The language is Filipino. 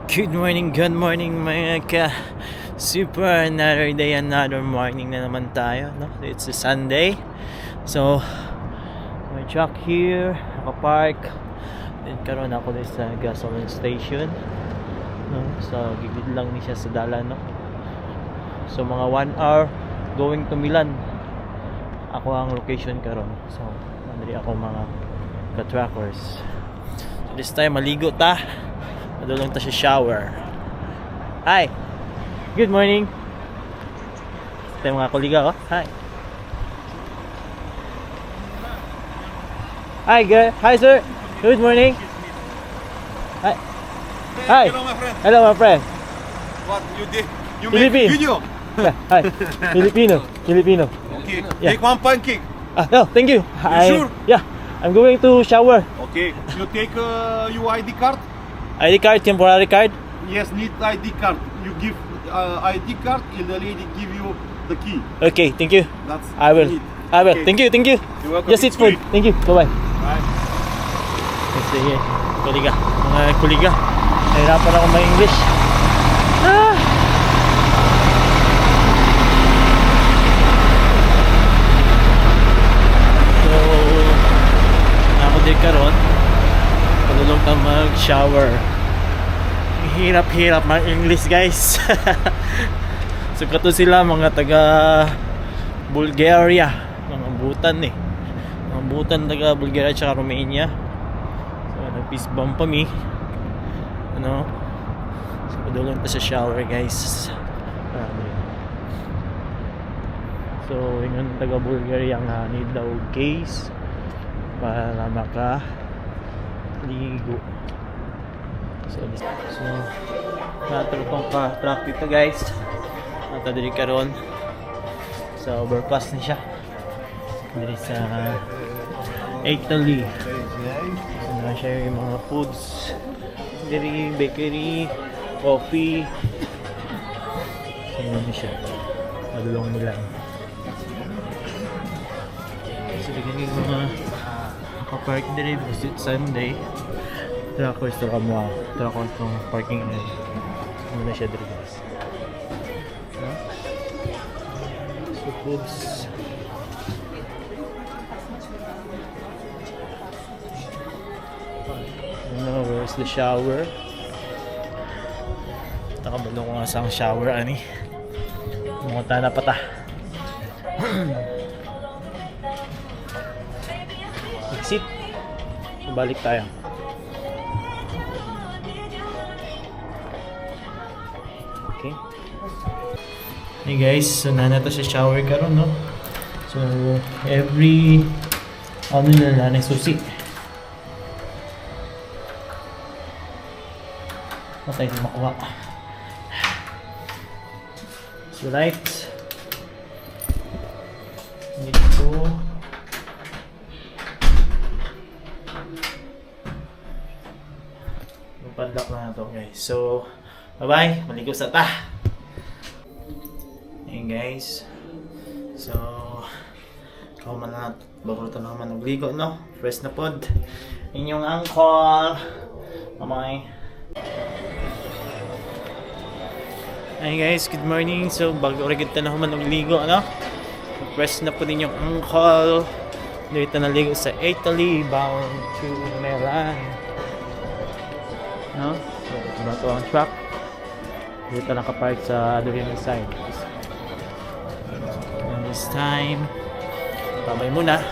Good morning mga ka super, another day, another morning na naman tayo, no? It's a Sunday. So, may truck here, nakapark. Then karon ako din sa gasoline station, no? So, gigid lang ni siya sa dalan, no? So, mga 1 hour going to Milan. Ako ang location karon. So, nandiri ako mga ka-trackers. So, this time maligo ta. Madulong ta sa shower. Hi! Good morning! Ito yung mga kuliga ko. Hi! Hi, girl! Hi, sir! Good morning! Hi! Hi! Hello, my friend. Hello, my friend! What you did? You Philippine. make video? Hi! Filipino! Filipino! Okay. Yeah. Take one pancake. No, thank you! sure? Yeah! I'm going to shower. Okay. You take your ID card? ID card, temporary card? Yes, need ID card. You give ID card, and the lady give you the key. Okay, thank you. That's I will. need. I will. Okay. Thank you, thank you. You're welcome. Just eat It's food. free. Thank you. Bye-bye. Bye. Sige, kuliga. Mga kuliga. Nahirapan ako ma-English. Ah! So, ako din karon. Palulong ka mag-shower. Hirap-hirap mag-English, guys. So, kato sila mga taga Bulgaria. Mga butan eh. Mga butan taga Bulgaria at Romania. So, nag-peace bomb pa mi. Ano? So, padulong ta sa shower, guys. So, yung taga Bulgaria nga need daw case para maka ligo. So, natulong ka truck dito, guys. Natadiri karon sa overpass na siya. Diri sa Italy. Ano siya yung mga foods. Diri bakery, coffee. So, yun siya. Madulong nila. So, dito yung mga nakapark diri kasi Sunday. Trackers to kamo. Trackers to parking area. Ano na siya diri, guys. So, foods. Where's the shower? Nakabalong ko nga sa shower, ani. Munta na pata. Exit. Balik tayo. Okay. Hey guys, so nanato sa shower karon, no? So every ano na na susi. Matay di makuha. So lights. Dito. Padlock na to, guys. So bye-bye. Maligo sa ta. Ayan, guys. So ikaw man na bago ito naman nagligo, no? Fresh na pod. Inyong uncle. Mamay. Ayan, guys, good morning. So bago rin kita na naman nagligo, ano? Fresh na po din yung uncle. Dito naligo sa Italy, bound to Milan. No? So, diba ito ang truck. Dito nakapark sa other side. And this time, babay muna.